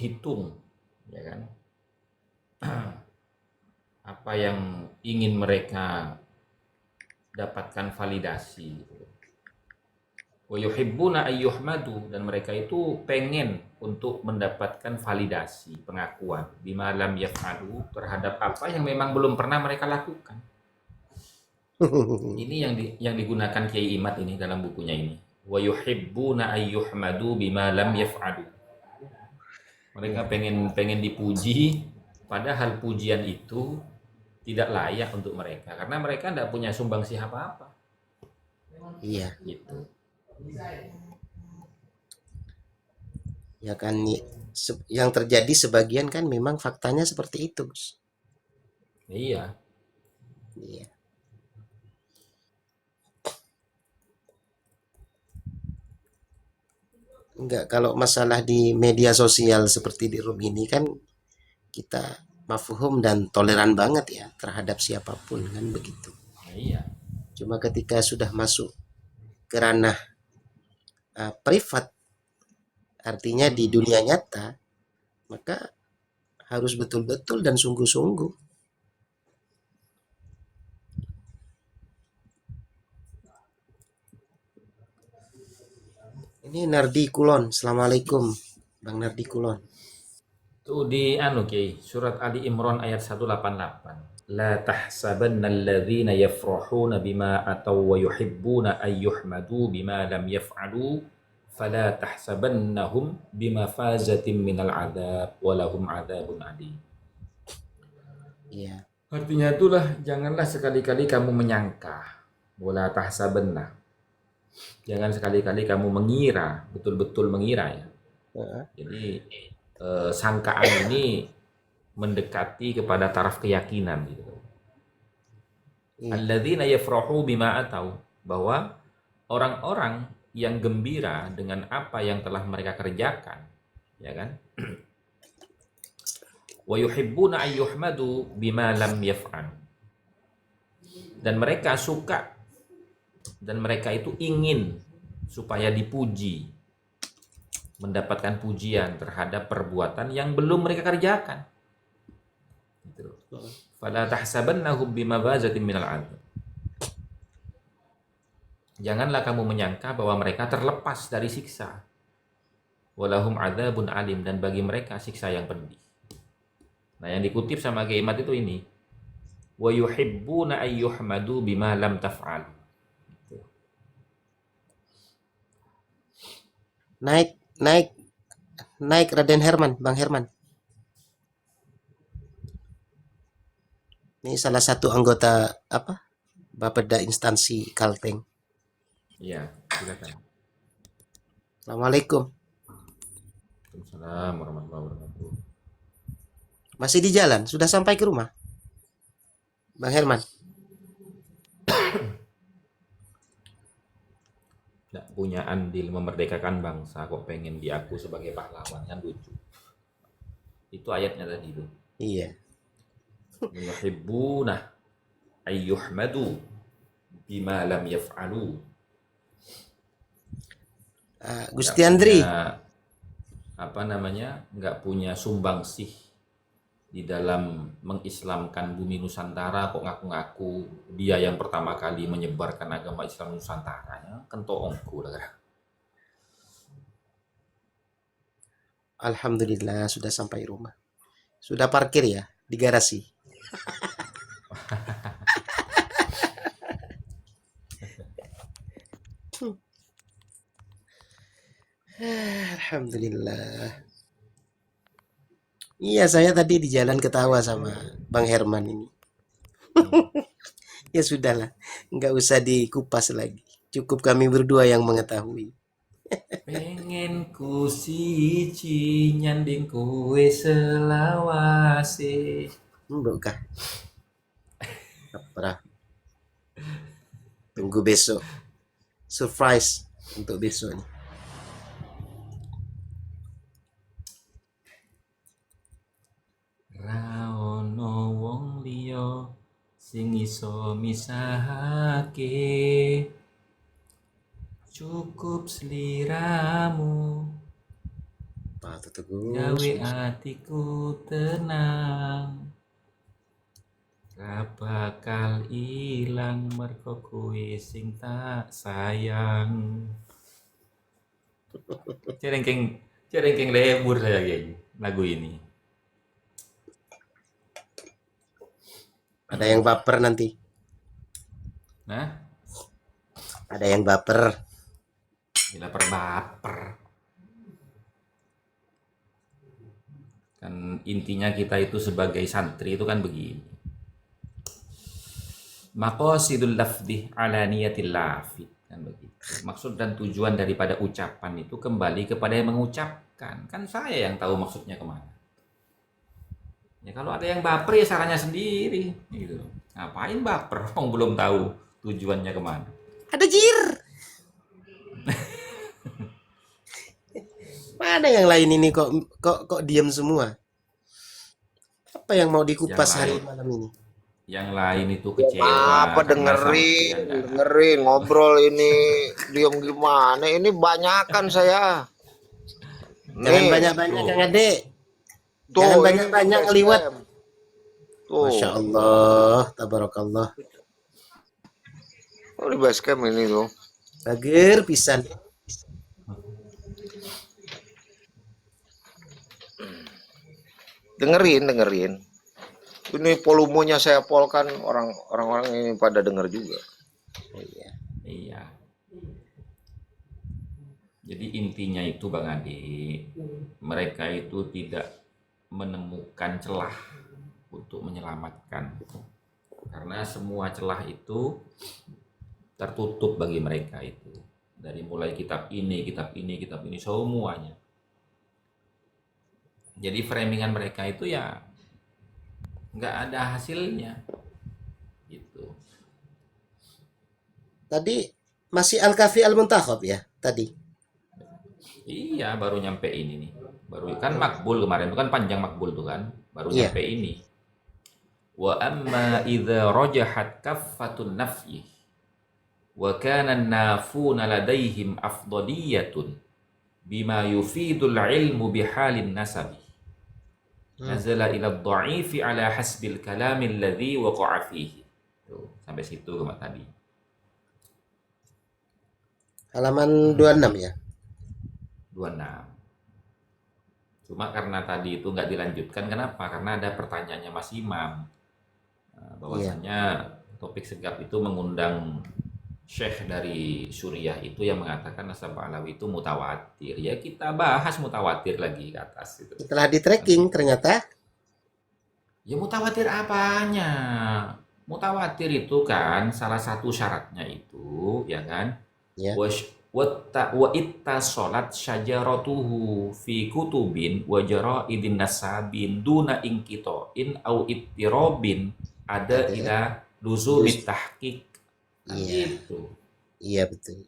menghitung, ya kan, apa yang ingin mereka dapatkan validasi gitu. Wa yuhibbuna ayyuhmadu, dan mereka itu pengen untuk mendapatkan validasi, pengakuan bima lam yaf'alu, terhadap apa yang memang belum pernah mereka lakukan. Ini yang digunakan Kiai Imad ini dalam bukunya ini. Wa yuhibbuna ayyuhmadu bima lam yaf'alu. Mereka pengen dipuji, padahal pujian itu tidak layak untuk mereka karena mereka tidak punya sumbangsi apa-apa. Iya, Gitu. ya kan, yang terjadi sebagian kan memang faktanya seperti itu, Gus. Iya. Iya. Enggak, kalau masalah di media sosial seperti di room ini kan kita mafhum dan toleran banget ya terhadap siapapun kan begitu. Iya. Cuma ketika sudah masuk ke ranah privat, artinya di dunia nyata, maka harus betul-betul dan sungguh-sungguh. Ini Nardi Kulon. Assalamualaikum, Bang Nardi Kulon. Itu di surat Ali Imran ayat 188. La tahsabanna alladhina yafrahuna bima ataw wa yuhibbuna an yuhmadu bima lam yaf'alu fala tahsabannahum bimafazatin minal adab walahum adabun adim. Iya. Artinya itulah, janganlah sekali-kali kamu menyangka, wala tahsabanna. Jangan sekali-kali kamu mengira, betul-betul mengira ya. Jadi sangkaan ini mendekati kepada taraf keyakinan gitu. Iya. Alladzina yafrahu bima atau, bahwa orang-orang yang gembira dengan apa yang telah mereka kerjakan, ya kan? Wa yuhibbuna ayyuhmadu bima lam yaf'al. Dan mereka suka dan mereka itu ingin supaya dipuji, mendapatkan pujian terhadap perbuatan yang belum mereka kerjakan. Gitu. Fala tahsabannahum bimafazatin minal adab. Janganlah kamu menyangka bahwa mereka terlepas dari siksa. Walahum adzabun alim, dan bagi mereka siksa yang pedih. Nah, yang dikutip sama Kiai Imad itu ini. Wa yuhibbuna ayyuhmadu bima lam taf'al. Naik, naik, naik Raden Herman, Bang Herman. Ini salah satu anggota apa? Bapeda instansi Kalteng. Iya, silakan. Assalamualaikum. Waalaikumsalam warahmatullahi wabarakatuh. Masih di jalan? Sudah sampai ke rumah? Bang Herman. Nggak punya andil memerdekakan bangsa kok pengen diaku sebagai pahlawan, kan lucu. Itu ayatnya tadi itu. Iya. Yuhibbuna ayyuhmadu bima lam yaf'alu. Nggak Gusti Andri. punya nggak punya sumbangsih di dalam mengislamkan bumi Nusantara, kok ngaku-ngaku dia yang pertama kali menyebarkan agama Islam Nusantara, ya kentoongku lah. Alhamdulillah sudah sampai rumah. Sudah parkir ya di garasi. Alhamdulillah. Iya, saya tadi di jalan ketawa sama Bang Herman ini. Ya sudahlah, nggak usah dikupas lagi. Cukup kami berdua yang mengetahui. Pengen ku siji nyanding kowe selawase. Enggak kah? Apa? Tunggu besok. Surprise untuk besok nih. Ra ono wong liya sing iso misahake, cukup sliramu. Apa tuh Gus? gawe atiku tenang, ra bakal ilang merko kuwi sing tak sayang. Cerengking cerengking lebur saya kayak lagu ini. Ada yang baper nanti. Nah, Ada yang baper. gila baper. Kan intinya kita itu sebagai santri itu kan begini. Maqasidul lafdhi ala niyatil lafid kan begitu. Maksud dan tujuan daripada ucapan itu kembali kepada yang mengucapkan. Kan saya yang tahu maksudnya kemana. Ya kalau ada yang baper ya salahnya sendiri gitu. Ngapain baper? Orang belum tahu tujuannya kemana. Ada jir. Mana yang lain ini kok diam semua? Apa yang mau Yang dikupas hari lain, malam ini? yang lain itu Ya kecewa apa karena sampai dengerin, Anda. dengerin ngobrol ini diam gimana? Ini banyakan saya. Jangan Nih, banyak-banyak Kang Ade. tuh Jangan ini banyak-banyak base ngeliwat. camp. Tuh, Masya Allah, tabarakallah. oh di base camp ini tuh. Bager pisan. Dengerin. Ini volumenya saya polkan orang-orang ini pada denger juga. Iya. Iya. Jadi intinya itu Bang Adi, mereka itu tidak menemukan celah untuk menyelamatkan. Karena semua celah itu tertutup bagi mereka itu. Dari mulai kitab ini, semuanya. Jadi framingan mereka itu ya nggak ada hasilnya gitu. Tadi masih Al-Kafi Al-Muntakhab ya tadi. Iya, baru nyampe ini nih. Baru kan makbul kemarin itu kan panjang makbul tuh kan. Baru Iya. nyampe ini. Wa amma idza rajahat kaffatun nafyi wa kana an-nafuna ladaihim afdaliyatun bima yufidul ilmu bihalin nasabi. Nazala ila dha'ifi ala hasbil kalamil ladzi waqa'a fihi. Tuh, sampai situ kemarin tadi. Halaman 26 ya. 26. Cuma karena tadi itu nggak dilanjutkan, kenapa? Karena ada pertanyaannya Mas Imam. Bahwasanya topik segap itu mengundang syekh dari Suriah itu yang mengatakan nasab alawi itu mutawatir. Ya kita bahas mutawatir lagi ke atas itu. Setelah di tracking ternyata Ya mutawatir apanya? Mutawatir itu kan salah satu syaratnya itu ya kan? ya. Wa ittasalat syajaratuhu fi kutubin wa jara'idin nasabin duna inqita'in au ittirabin ada ila luzumit tahqiq. Iya. Gitu. Iya betul.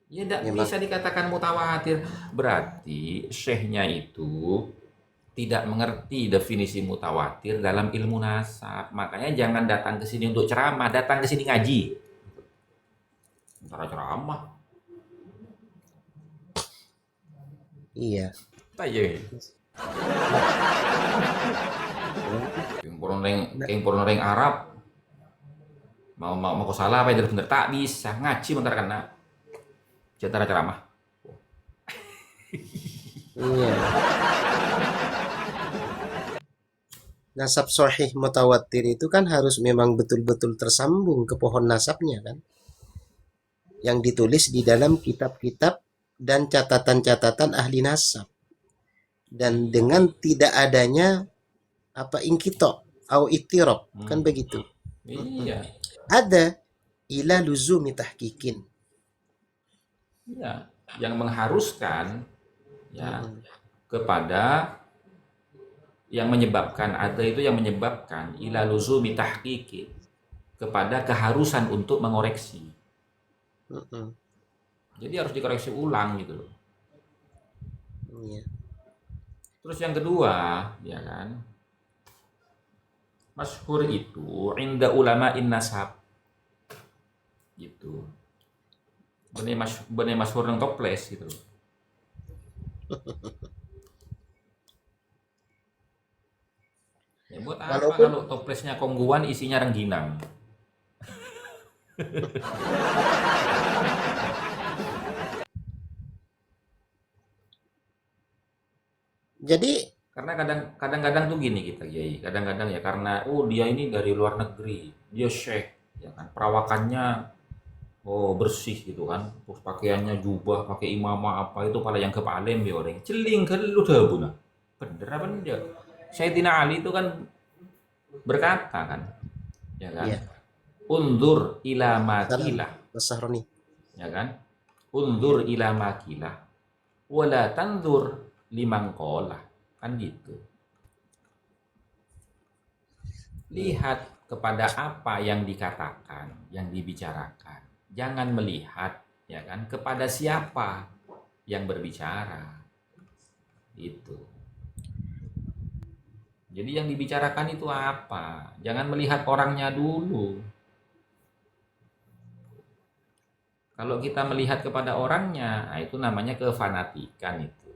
Ya tidak Memang. bisa dikatakan mutawatir. Berarti syekhnya itu tidak mengerti definisi mutawatir dalam ilmu nasab. Makanya jangan datang ke sini untuk ceramah, datang ke sini ngaji. Cara ceramah. Iya. Ayo. Keng porong Arab. Mau kau salah apa yang benar tak bisa ngaji bentar kena. Cara ceramah. Iya. Nasab sahih mutawatir itu kan harus memang betul-betul tersambung ke pohon nasabnya kan. Yang ditulis di dalam kitab-kitab dan catatan-catatan ahli nasab. Dan dengan tidak adanya ingkito au ittirab kan begitu. Iya. Ada ila luzumi tahqiqin. Ya, yang mengharuskan ya kepada yang menyebabkan ada itu yang menyebabkan ila luzumi tahqiqin kepada keharusan untuk mengoreksi. Jadi harus dikoreksi ulang gitu loh. Iya. Terus yang kedua, ya kan? Masyhur itu inda ulama in nasab. Gitu. Bener masyhur nang toples gitu loh. Ya buat apa Walaupun kalau toplesnya kongguan isinya rengginang? jadi Karena kadang-kadang tuh gini kita Kiai, kadang-kadang ya karena oh dia ini dari luar negeri, dia syekh, ya kan, perawakannya oh bersih gitu kan, terus pakaiannya jubah, pakai imamah apa itu pada yang kepalem ya orang, celing kan lu dah buna, bener apa enggak? Sayyidina Ali itu kan berkata kan, ya kan, ya undur ila salam makilah, Mas Sahroni. ya kan, undur ila makilah, wala tandur liman qolah, kan gitu. Lihat kepada apa yang dikatakan, yang dibicarakan. Jangan melihat ya kan kepada siapa yang berbicara. Itu. Jadi yang dibicarakan itu apa? Jangan melihat orangnya dulu. Kalau kita melihat kepada orangnya, nah itu namanya kefanatikan itu.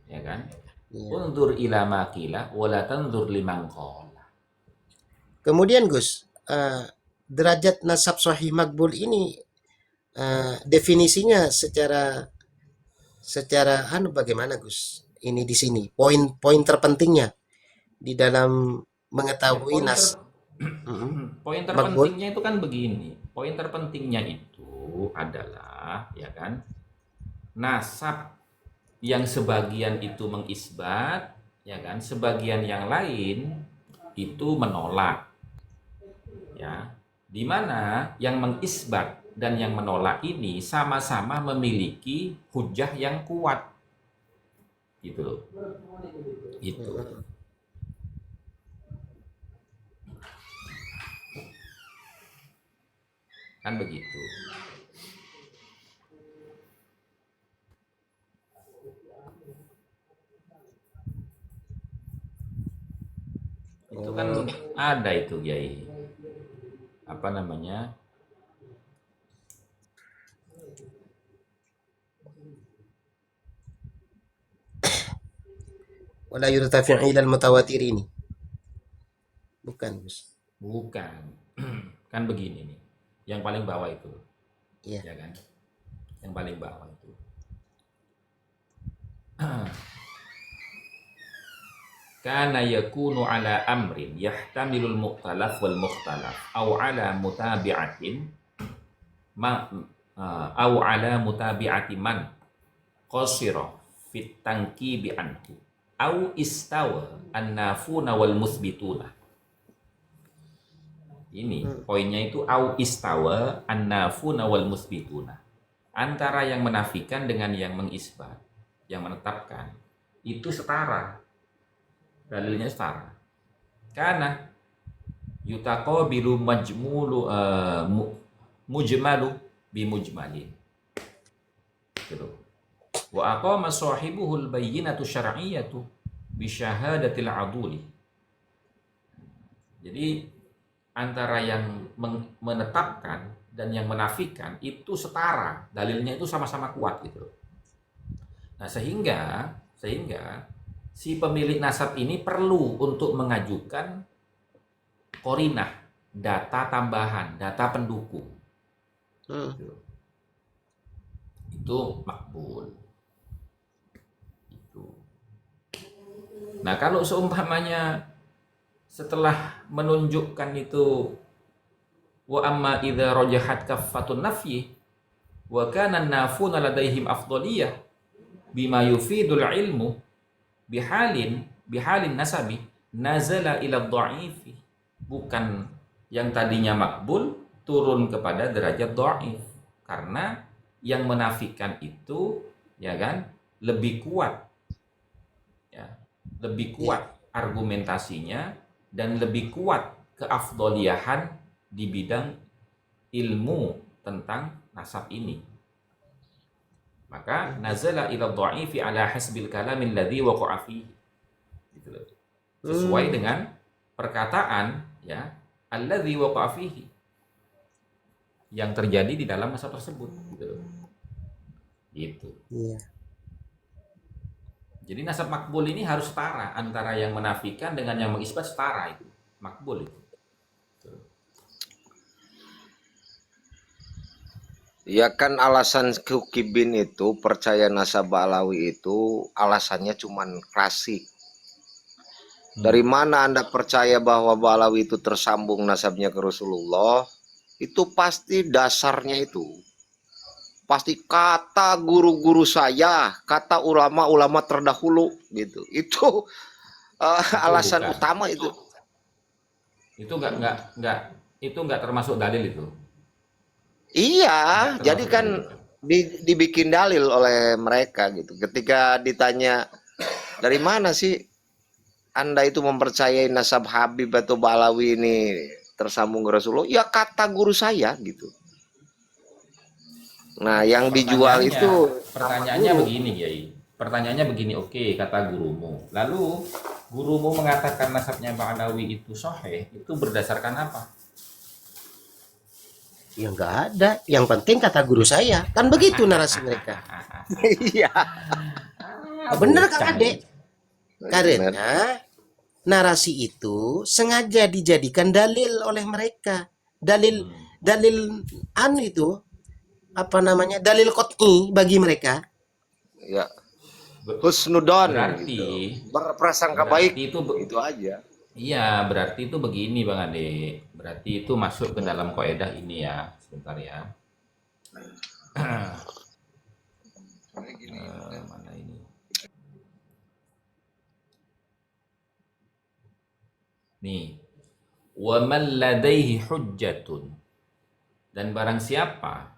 Ya kan? Iya. Undur ila makilah wala tandur liman qala. Kemudian Gus, derajat nasab sahih makbul ini definisinya secara secara bagaimana Gus? Ini di sini poin-poin terpentingnya di dalam Ya, mengetahui Mm-mm. poin makbul. terpentingnya itu kan begini. Poin terpentingnya itu adalah ya kan nasab yang sebagian itu mengisbat, ya kan, sebagian yang lain itu menolak, ya. Di mana yang mengisbat dan yang menolak ini sama-sama memiliki hujah yang kuat, gitu loh. Itu Mm-mm. kan begitu. Itu kan Oh, ada itu Kiai. Apa namanya? wala yurtafi'u ilal mutawatir ini. Bukan Gus. Bukan. Kan begini nih. Yang paling bawah itu, Iya. ya kan? Yang paling bawah itu. Kana yakunu ala amrin yahtamilul mukhtalaf wal mukhtalaf au ala mutabi'atin ma au ala mutabi'ati man qasira fit tankibi anhu au istawa annafuna wal musbituna. Ini Hmm. poinnya itu au istawa annafuna wal musbituna. Antara yang menafikan dengan yang mengisbat, yang menetapkan itu setara. Dalilnya setara. Karena yutaqabilu majmulu mujmalu bimujmalin. Gitu. Wa aqama sahibuhul bayyinatu syar'iyyatu bi syahadatil aduli. Jadi antara yang menetapkan dan yang menafikan itu setara, dalilnya itu sama-sama kuat gitu. Nah, sehingga si pemilik nasab ini perlu untuk mengajukan korinah, data tambahan, data pendukung. Hmm. Itu makbul. Itu. Nah, kalau seumpamanya setelah menunjukkan itu wa amma idza rajahat kaffatun nafyi wa kana an-nafuna ladaihim afdaliyah bima yufidul ilmu bihalin nasabi nazala ila dha'ifi, bukan yang tadinya makbul turun kepada derajat dhaif karena yang menafikan itu ya kan lebih kuat, ya, lebih Iya. kuat argumentasinya dan lebih kuat keafdoliahan di bidang ilmu tentang nasab ini. Maka nazala ila dha'ifi ala hasbil kalamin ladzi waqa'a fihi. Gitu loh. Sesuai Hmm. dengan perkataan ya alladzi waqa'a fihi yang terjadi di dalam masa tersebut gitu loh. Gitu. Iya. Jadi nasab makbul ini harus setara antara yang menafikan dengan yang mengisbat, setara itu. Makbul itu. Ya kan alasan Kukibin itu percaya nasab Ba'alawi itu alasannya cuman klasik. Dari mana Anda percaya bahwa Ba'alawi itu tersambung nasabnya ke Rasulullah? Itu pasti dasarnya itu. Pasti kata guru-guru saya, kata ulama-ulama terdahulu gitu. Itu alasan Bukan. utama itu. Itu nggak itu nggak termasuk dalil itu. Iya, Nggak jadi termasuk kan dalil itu. dibikin dalil oleh mereka gitu. Ketika ditanya dari mana sih Anda itu mempercayai nasab Habib atau Ba'alawi ini tersambung ke Rasulullah? Ya kata guru saya gitu. Nah, yang dijual Pertanyaannya, itu nama pertanyaannya guru. begini, Kiai. Pertanyaannya begini, oke, kata gurumu. Lalu gurumu mengatakan nasabnya Ba'alawi itu sahih, itu berdasarkan apa? Ya nggak ada. Yang penting kata guru saya. Kan begitu narasi mereka. Iya. Bener Kang Bocah Ade. ini. Benar. Karena narasi itu sengaja dijadikan dalil oleh mereka. Dalil Hmm. dalil anu itu apa namanya? Dalil qot'i bagi mereka. Ya, Be- husnudon Berarti, gitu. Berprasangka baik berarti itu, itu aja. iya, berarti itu begini Bang Ade. Berarti itu masuk ke dalam kaidah ini ya. Sebentar ya. Mana ini? Nih, wa man ladaihi hujjatun, dan barang siapa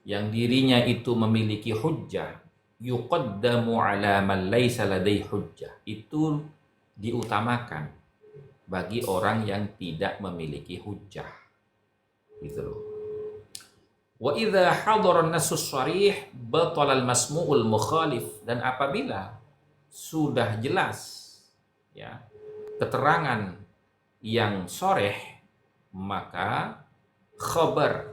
yang dirinya itu memiliki hujjah, yuqaddamu ala man laisa ladaihi hujjah, itu diutamakan bagi orang yang tidak memiliki hujjah, gitu loh. Wa idza hadara an-nassus sharih batala al-masmu'ul mukhalif, dan apabila sudah jelas ya keterangan yang soreh, maka khabar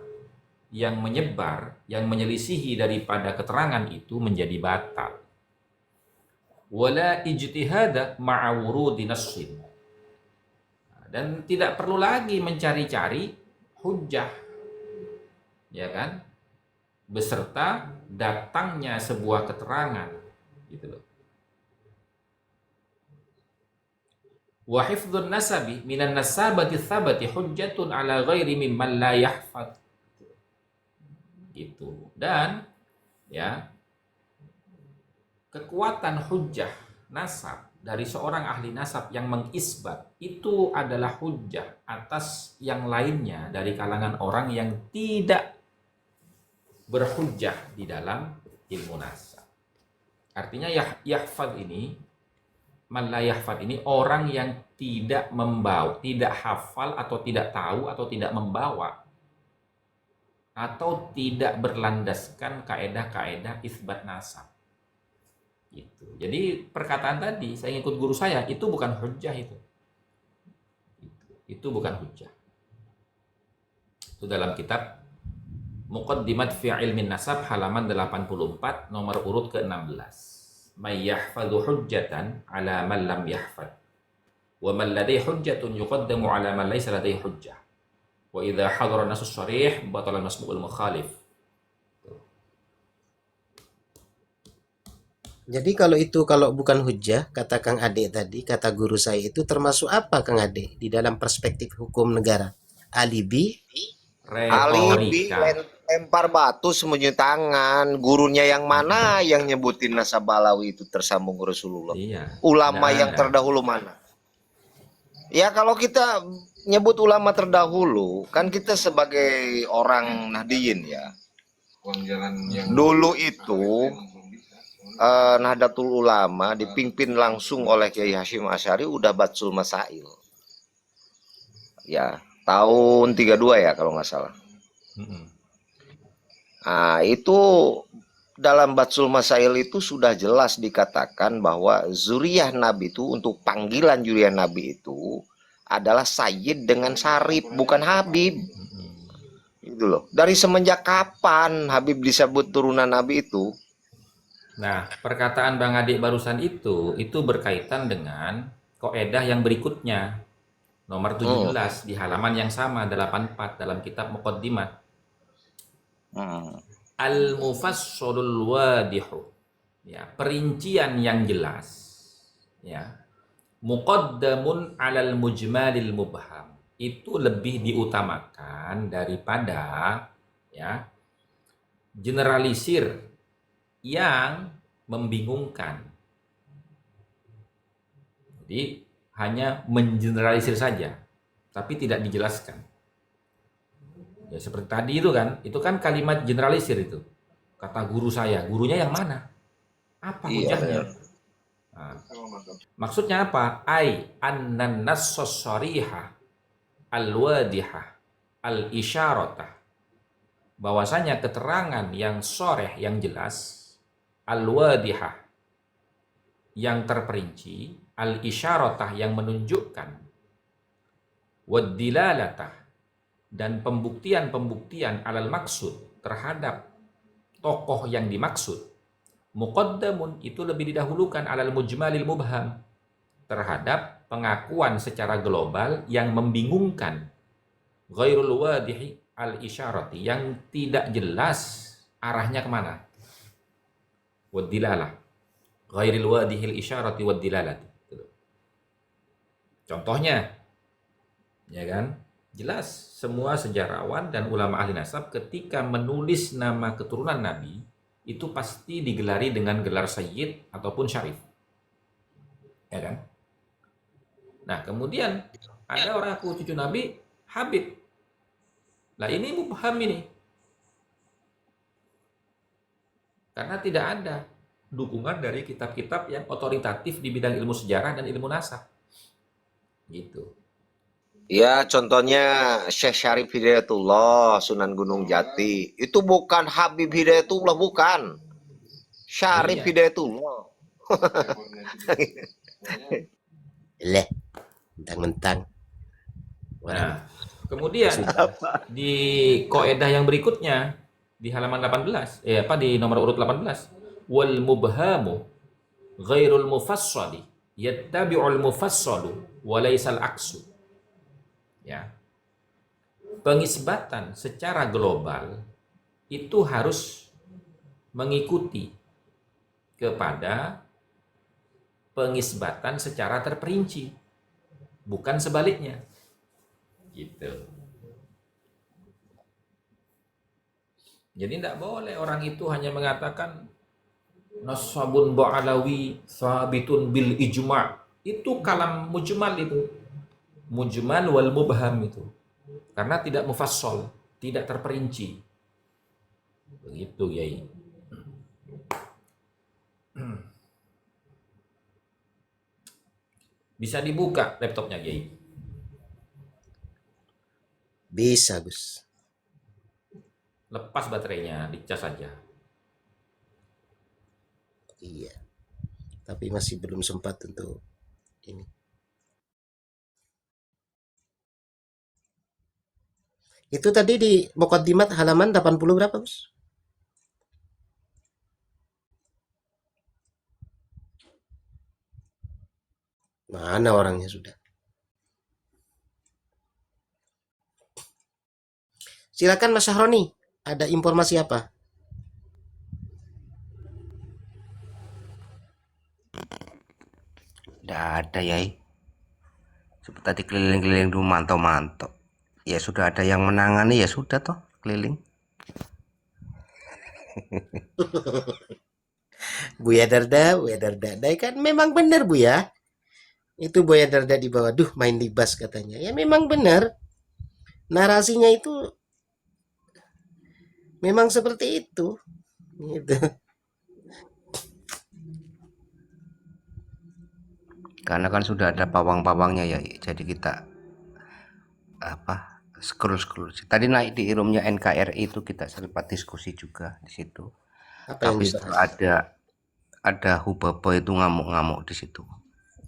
yang menyebar, yang menyelisihi daripada keterangan itu menjadi batal. Wala ijtihada ma'a wurudi nassin, dan tidak perlu lagi mencari-cari hujjah, ya kan, beserta datangnya sebuah keterangan, gitu loh. Wa hifdzun nasabi minan nasabati tsabati hujjatun ala ghairi mimman la yahfad, gitu. Dan ya, kekuatan hujjah nasab dari seorang ahli nasab yang mengisbat itu adalah hujjah atas yang lainnya dari kalangan orang yang tidak berhujjah di dalam ilmu nasab. Artinya yahfad ini, man la yahfad ini orang yang tidak membawa, tidak hafal atau tidak tahu atau tidak membawa atau tidak berlandaskan kaedah-kaedah isbat nasab. Gitu. Jadi perkataan tadi, saya ngikut guru saya, itu bukan hujjah itu. Itu bukan hujjah. Itu dalam kitab Muqaddimat fi ilmin nasab halaman 84 nomor urut ke-16. May yahfadhu hujjatan ala man lam yahfad. Wa man ladai hujjatun yuqaddamu ala man laysa ladai hujjah. Wa idza hadara nasus sharih batala al-masmu'ul mukhalif. Jadi kalau bukan hujjah, kata Kang Ade tadi, kata guru saya itu termasuk apa Kang Ade di dalam perspektif hukum negara? Alibi, Alibi, Retorika. lempar batu sembunyi tangan. Gurunya yang mana yang nyebutin nasab Ba'alawi itu tersambung ke Rasulullah? Iya, Ulama tidak yang ada. terdahulu mana? Ya kalau kita nyebut ulama terdahulu, kan kita sebagai orang Nahdiyin ya. Dulu itu Nahdlatul Ulama dipimpin langsung oleh Kiai Hasyim Asy'ari udah Batsul Masail. Ya, tahun 32 ya kalau nggak salah. Nah, itu dalam Batsul Masail itu sudah jelas dikatakan bahwa zuriyah Nabi itu, untuk panggilan zuriyah Nabi itu adalah Sayyid dengan Syarif, bukan Habib. Gitu loh. Dari semenjak kapan Habib disebut turunan Nabi itu? Nah, perkataan Bang Adik barusan itu berkaitan dengan kaidah yang berikutnya, nomor 17 di halaman yang sama 84 dalam kitab Muqaddimah. Al-mufassalul wadihu. Ya, perincian yang jelas. Ya. Muqaddamun 'alal mujmalil mubham. Itu lebih diutamakan daripada ya generalisir yang membingungkan. Jadi hanya mengeneralisir saja, tapi tidak dijelaskan. Ya seperti tadi itu kan kalimat generalisir itu. Kata guru saya, gurunya yang mana? Apa Iya, hujahnya? Nah, maksudnya apa? Ai annan nassos sharihah al-wadihah al-isyaratah. Bahwasanya keterangan yang soreh, yang jelas, al-wadihah, yang terperinci, al-isyaratah, yang menunjukkan, wad-dilalatah, dan pembuktian-pembuktian alal maksud, terhadap tokoh yang dimaksud, muqaddamun, itu lebih didahulukan alal mujmalil mubham, terhadap pengakuan secara global yang membingungkan, ghairul wadihi al-isyarati, yang tidak jelas arahnya kemana, wad-dilalah, ghairil wadihil isyarati wad-dilalati. Contohnya, ya kan? Jelas semua sejarawan dan ulama ahli nasab ketika menulis nama keturunan Nabi itu pasti digelari dengan gelar sayyid ataupun syarif. Ya kan? Nah, kemudian ada orang aku cucu Nabi Habib. Lah ini mubham ini. Karena tidak ada dukungan dari kitab-kitab yang otoritatif di bidang ilmu sejarah dan ilmu nasab. Gitu. Ya, contohnya Syekh Syarif Hidayatullah, Sunan Gunung Jati. Itu bukan Habib Hidayatullah, bukan. Syarif Iya. Hidayatullah. Leh, mentang-mentang. Nah, kemudian di kaidah yang berikutnya di halaman 18, di nomor urut 18, wal mubhamu ghairul mufassali yattabi'ul mufassalu wa laysal aksu. Ya. Pengisbatan secara global itu harus mengikuti kepada pengisbatan secara terperinci, bukan sebaliknya. Gitu. Jadi tidak boleh orang itu hanya mengatakan nasabun ba'alawi sabitun bil ijma'. Itu kalam mujmal itu. Mujmal wal mubham itu. Karena tidak mufassal, tidak terperinci. Begitu, Yai. Bisa dibuka laptopnya, Yai. Bisa, Gus. Lepas baterainya, dicas saja. Iya. Tapi masih belum sempat untuk ini. Itu tadi di Muqaddimat halaman 80 berapa, Gus? Mana orangnya sudah? Silakan Mas Syahroni, ada informasi apa? Tidak ada, Yai. Seperti tadi keliling-keliling dulu, mantau-mantau. Ya sudah ada yang menangani, ya sudah toh keliling. Buya Darda kan memang benar Buya. Itu Buya Darda di bawah, duh main libas katanya. Ya memang benar. Narasinya itu memang seperti itu. Gitu. Karena kan sudah ada pawang-pawangnya, ya. Jadi kita scroll. Tadi naik di roomnya NKRI itu kita sempat diskusi juga di situ. Apa yang Tapi itu dibahas? ada Hubaba itu ngamuk-ngamuk di situ.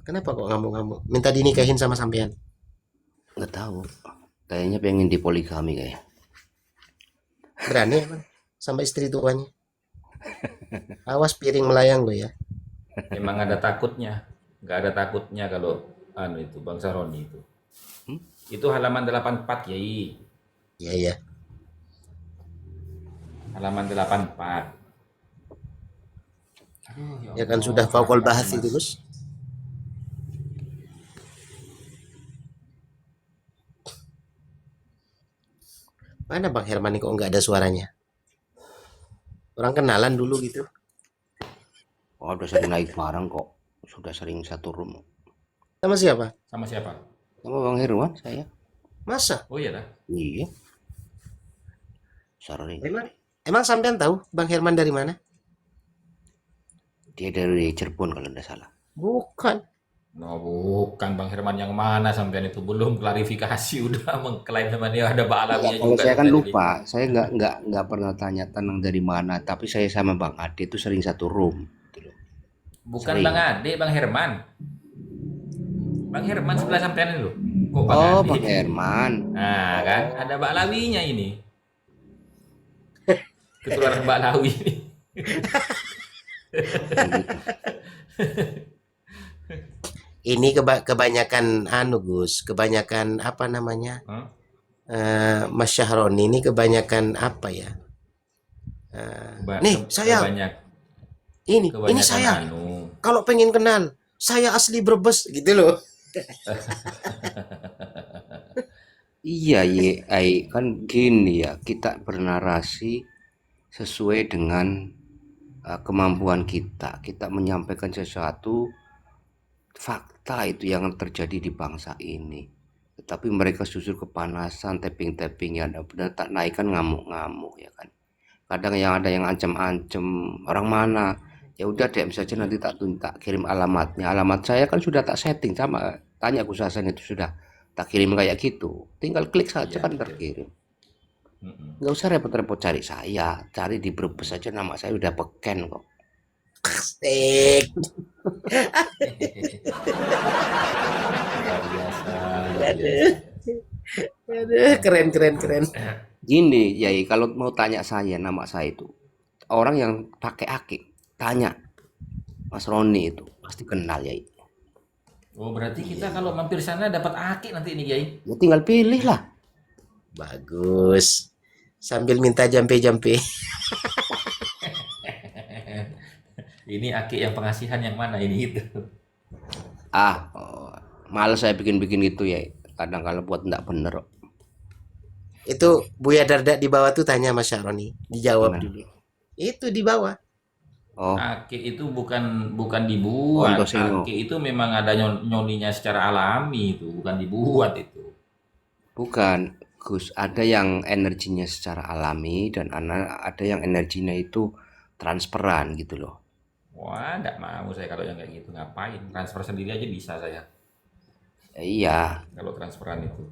Kenapa kok ngamuk-ngamuk? Minta dinikahin sama sampean? Nggak tahu. Kayaknya pengen dipoligami kayak. Berani emang sama istri tuanya? Awas piring melayang lo ya. Emang ada takutnya. Nggak ada takutnya kalau itu Bang Saroni itu. Hmm? Itu halaman 84 Yai. Iya ya. Halaman 84. Aduh, Ya kan Allah, sudah faukol harakatnya, bahas itu, Mas. Gus. Mana Bang Herman kok nggak ada suaranya? Orang kenalan dulu gitu. Oh, udah sering naik bareng kok. Sudah sering satu room. Sama siapa? Sama siapa? Sama Bang Herwan saya. Masa? Oh iya dah. Iya, sering. Emang sampean tahu Bang Herman dari mana? Dia dari Cirebon kalau tidak salah. Bukan. No, bukan Bang Herman yang mana sampean itu belum klarifikasi udah mengklaim sama dia ada Pak Enggak, Alawinya kalau juga saya kan sampean ini. lupa. Saya nggak pernah tanya tenang dari mana. Tapi saya sama Bang Ade itu sering satu room. Gitu loh. Bukan Sering. Bang Ade, Bang Herman. Bang Herman sebelah sampean ini loh. Kok Bang Oh, Ade? Bang Herman. Nah, kan ada Mbak Lawinya ini. Ketularan Mbak Lawi ini. Ini kebanyakan Gus, kebanyakan apa namanya? Hah? Mas Syahroni ini kebanyakan apa ya? Nih, saya ini kebanyakan saya. Kalau pengen kenal, saya asli Brebes gitu loh. Iya, kan gini ya, kita bernarasi sesuai dengan kemampuan kita. Kita menyampaikan sesuatu fakta itu yang terjadi di bangsa ini. Tetapi mereka justru kepanasan, tapping-tapping ya benar tak naik kan ngamuk-ngamuk ya kan. Kadang yang ada yang ancam-ancam orang mana. Ya udah DM saja nanti tak kirim alamatnya. Alamat saya kan sudah tak setting sama tanya Kusasan itu sudah tak kirim kayak gitu. Tinggal klik saja Iya, kan betul. terkirim. Nggak usah repot-repot cari saya. Cari di Brebes saja nama saya udah beken kok. Asik. Luar biasa, luar Aduh, biasa. aduh, keren keren keren. Gini, Yai, kalau mau tanya saya nama saya itu orang yang pakai akik tanya Mas Roni itu pasti kenal Yai. Oh, berarti kita kalau mampir sana dapat aki nanti ini, Kiai. Ya tinggal pilih lah. Bagus. Sambil minta jampe-jampe. Ini aki yang pengasihan yang mana ini itu? Males saya bikin-bikin gitu ya. Kadang kalau buat nggak bener. Itu Buya Darda di bawah tuh tanya Mas Syahroni. Dijawab Gimana? dulu. Itu di bawah. Oh, Aki itu bukan dibuat. Ontoseno. Aki itu memang ada nyoninya secara alami itu, bukan dibuat itu. Bukan, Gus. Ada yang energinya secara alami dan ada yang energinya itu transferan gitu loh. Wah, enggak mau saya kalau yang kayak gitu. Ngapain? Transfer sendiri aja bisa saya. Iya, Kalau transferan itu.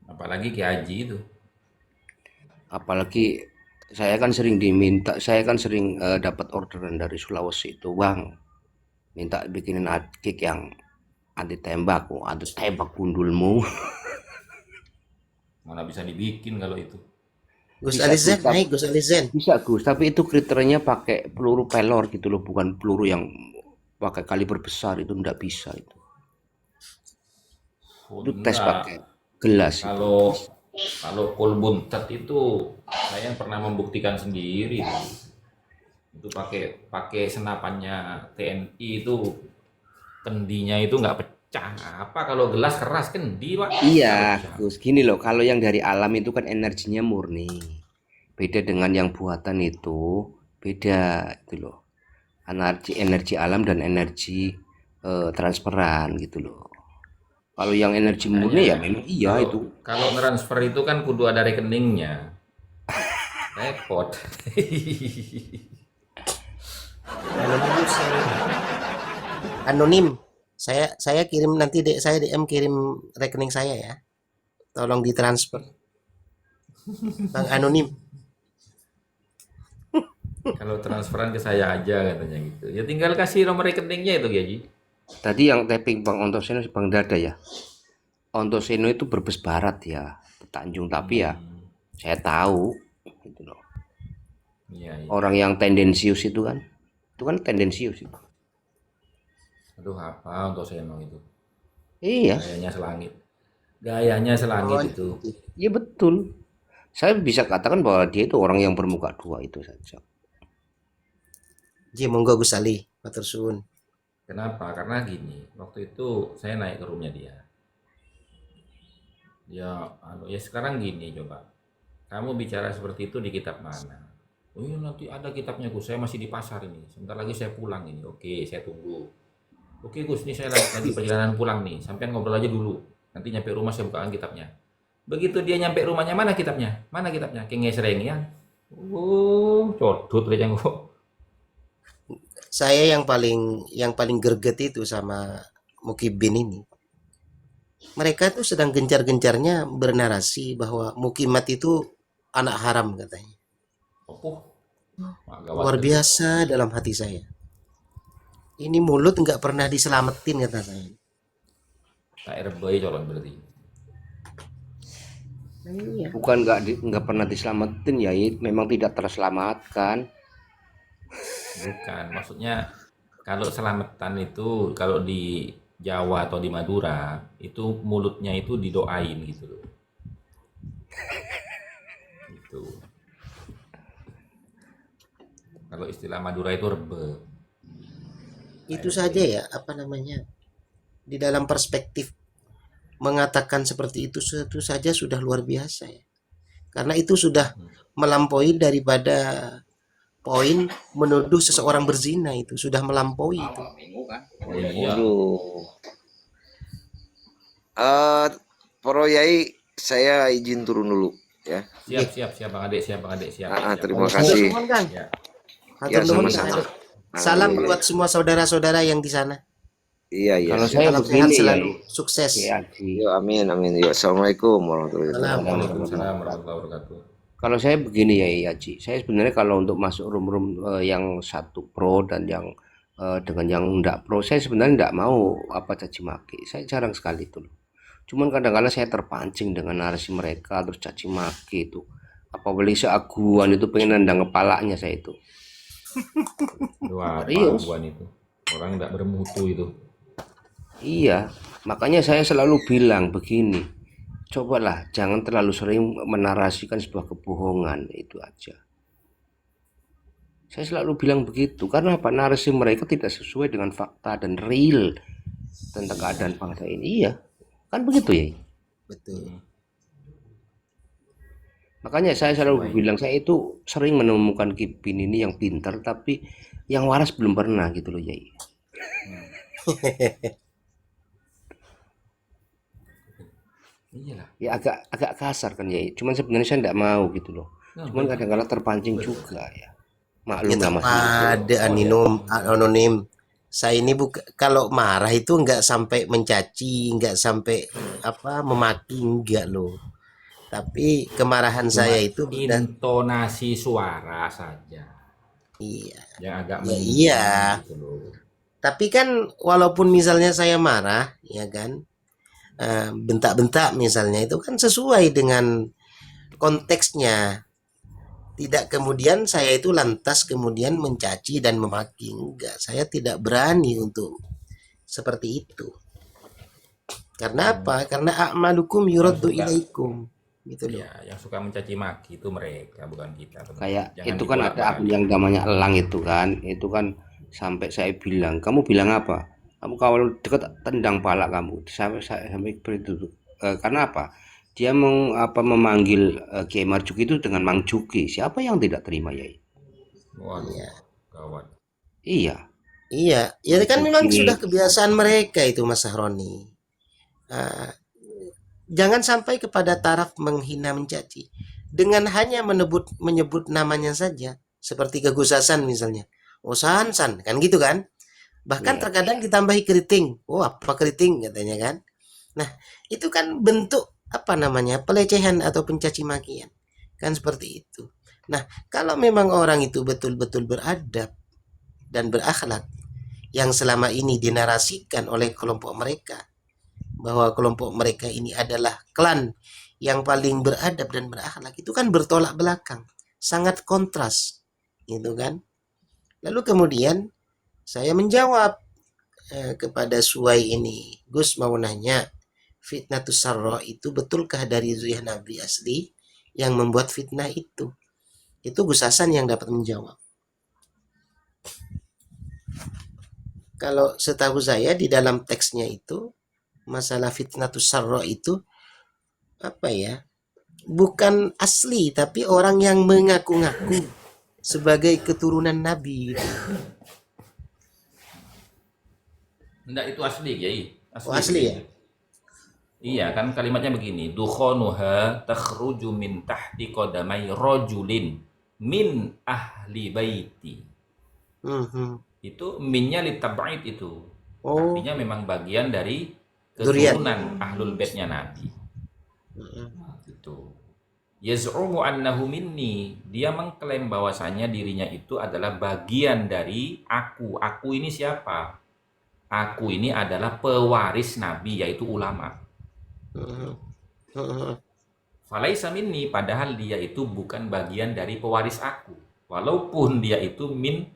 Apalagi Ki Haji itu. apalagi saya kan sering dapat orderan dari Sulawesi itu, Bang. Minta bikinin akik yang anti tembak, anti tembak gundulmu. Mana bisa dibikin kalau itu. Gus Bisa, Alizen, Gus. naik Gus Alizen. Bisa Gus, tapi itu kriterianya pakai peluru pelor gitu loh, bukan peluru yang pakai kaliber besar itu ndak bisa itu. Oh, Itu tes enggak. pakai gelas itu. Kalau kolbuntet itu saya pernah membuktikan sendiri itu pakai pakai senapannya TNI itu kendinya itu nggak pecah. Apa kalau gelas keras kendi pak? Iya, Pecah. Gus. Gini loh, kalau yang dari alam itu kan energinya murni. Beda dengan yang buatan itu, beda itu loh. Energi energi alam dan energi transferan gitu loh. Kalau yang energi murni ya Makanya memang iya kalau itu. kalau transfer itu kan kudu ada rekeningnya. Repot. Anonimus. Anonim. Saya kirim nanti saya DM kirim rekening saya ya. Tolong ditransfer. Bang Anonim. Kalau transferan ke saya aja katanya gitu. Ya tinggal kasih nomor rekeningnya itu Gaji. Tadi yang tapping Bang Ontoseno Bang Dada ya. Ontoseno itu Brebes Barat ya, Tanjung tapi ya saya tahu gitu loh. Iya, iya. Orang yang tendensius itu kan tendensius itu. Aduh, apa untuk saya mau itu? Iya, Gayanya selangit. Gayanya selangit Oh, itu. iya betul. Saya bisa katakan bahwa dia itu orang yang bermuka dua itu saja. Ji monggo Gus Ali, matur suwun. Kenapa? Karena gini, waktu itu saya naik ke rumahnya dia. Ya sekarang gini coba. Kamu bicara seperti itu di kitab mana? Oh iya nanti ada kitabnya Gus, saya masih di pasar ini. Sebentar lagi saya pulang ini. Oke, saya tunggu. Oke Gus, ini saya lagi perjalanan pulang nih. Sampean ngobrol aja dulu. Nanti nyampe rumah saya bukakan kitabnya. Begitu dia nyampe rumahnya, mana kitabnya? Mana kitabnya? Kayak ngesreng ya. Oh, codot aja kok. Saya yang paling greget itu sama Mukibin ini. Mereka tuh sedang gencar-gencarnya bernarasi bahwa Mukimat itu anak haram katanya. Oh, gawat Luar betul. biasa dalam hati saya. Ini mulut nggak pernah diselamatin kata saya. Tak RBI colon berarti. Iya. Bukan nggak pernah diselamatin ya, memang tidak terselamatkan. Bukan, maksudnya kalau selamatan itu kalau di Jawa atau di Madura itu mulutnya itu didoain gitu loh. Gitu. Kalau istilah Madura itu rebe. Itu saja ya, apa namanya? Di dalam perspektif mengatakan seperti itu saja sudah luar biasa ya. Karena itu sudah melampaui daripada poin menuduh seseorang berzina, itu sudah melampaui itu. Oh iya. Waduh. Pro Yai, saya izin turun dulu ya. Siap Bang Ade, siap. Terima Hatur kasih. nuhun, Kang. Ya. Hatur Ya, nuhun, sama-sama. Kang. Salam Alhamdulillah. buat semua saudara-saudara yang di sana. Iya, iya. Kalau Siap. saya Salam sehat begini ya, selalu, sukses. Haji. Yuk, amin, amin. Yuk, assalamualaikum warahmatullahi wabarakatuh. Waalaikumsalam warahmatullahi wabarakatuh. Kalau saya begini ya Haji, saya sebenarnya kalau untuk masuk room-room yang satu pro dan yang dengan yang enggak pro, saya sebenarnya enggak mau apa caci maki. Saya jarang sekali itu loh. Cuman kadang-kadang saya terpancing dengan narasi mereka terus caci maki itu. Apalagi seaguan itu pengen nendang kepalanya saya itu. Dua Serius. paguan itu. Orang tidak bermutu itu. Iya, makanya saya selalu bilang begini. Cobalah jangan terlalu sering menarasikan sebuah kebohongan, itu aja. Saya selalu bilang begitu karena apa? Narasi mereka tidak sesuai dengan fakta dan real tentang keadaan bangsa ini. Iya, kan begitu ya. Betul. Makanya saya selalu bilang saya itu sering menemukan Kipin ini yang pintar tapi yang waras belum pernah gitu loh Yai. Iyalah. Ya agak kasar kan Yai. Cuman sebenarnya saya tidak mau gitu loh. Nah, Cuman kadang-kadang terpancing juga ya. Maklum lah Mas. Ada anonim. Saya ini kalau marah itu nggak sampai mencaci, nggak sampai apa memaki, nggak loh. Tapi kemarahan saya itu intonasi suara saja iya. yang agak Ya, meninggi iya. gitu loh. Tapi kan walaupun misalnya saya marah, ya kan, bentak-bentak misalnya itu kan sesuai dengan konteksnya. Tidak kemudian saya itu lantas kemudian mencaci dan memaki. Enggak, saya tidak berani untuk seperti itu. Karena apa? Karena a'malukum yuraddu ilaikum. Gitu loh. Ya, yang suka mencaci maki itu mereka, bukan kita. Kayak Jangan itu kan ada dibolak-balik. akun yang namanya Elang itu kan sampai saya bilang, kamu bilang apa? Kamu kalau dekat tendang pala kamu sampai begitu. Karena apa? Dia memanggil Kiai Marzuki itu dengan Mang Juki. Siapa yang tidak terima ya? Waduh, Iya. gawat. Iya. Iya, ya kan memang Juki. sudah kebiasaan mereka itu Mas Sahroni. Jangan sampai kepada taraf menghina mencaci. Dengan hanya menyebut namanya saja, seperti Gus Hasan misalnya. Oh San, kan gitu kan? Bahkan Iya. terkadang ditambahi keriting. Oh apa keriting katanya kan? Nah itu kan bentuk apa namanya pelecehan atau pencaci makian. Kan seperti itu. Nah kalau memang orang itu betul-betul beradab dan berakhlak yang selama ini dinarasikan oleh kelompok mereka, bahwa kelompok mereka ini adalah klan yang paling beradab dan berakhlak, itu kan bertolak belakang, sangat kontras gitu kan. Lalu kemudian saya menjawab kepada Suwai ini, Gus mau nanya, fitnatus sarra itu betulkah dari zuriyah Nabi asli yang membuat fitnah itu? Itu Gus Hasan yang dapat menjawab. Kalau setahu saya di dalam teksnya itu masalah fitnatus sarra itu apa ya? Bukan asli tapi orang yang mengaku-ngaku sebagai keturunan Nabi. Enggak, itu asli, Kiai. Oh, asli ya? Iya, kan kalimatnya begini, dukhanuha takhruju min tahti qadamai rajulin min ahli baiti. Mhm. Itu minnya litab'id itu. Oh, Artinya memang bagian dari durian. keturunan ahlul baitnya Nabi. Mhm. Gitu. Yaz'umu annahu minni. Dia mengklaim bahwasanya dirinya itu adalah bagian dari aku. Aku ini siapa? Aku ini adalah pewaris Nabi, yaitu ulama. Mhm. Mhm. Falaisa minni, padahal dia itu bukan bagian dari pewaris aku. Walaupun dia itu min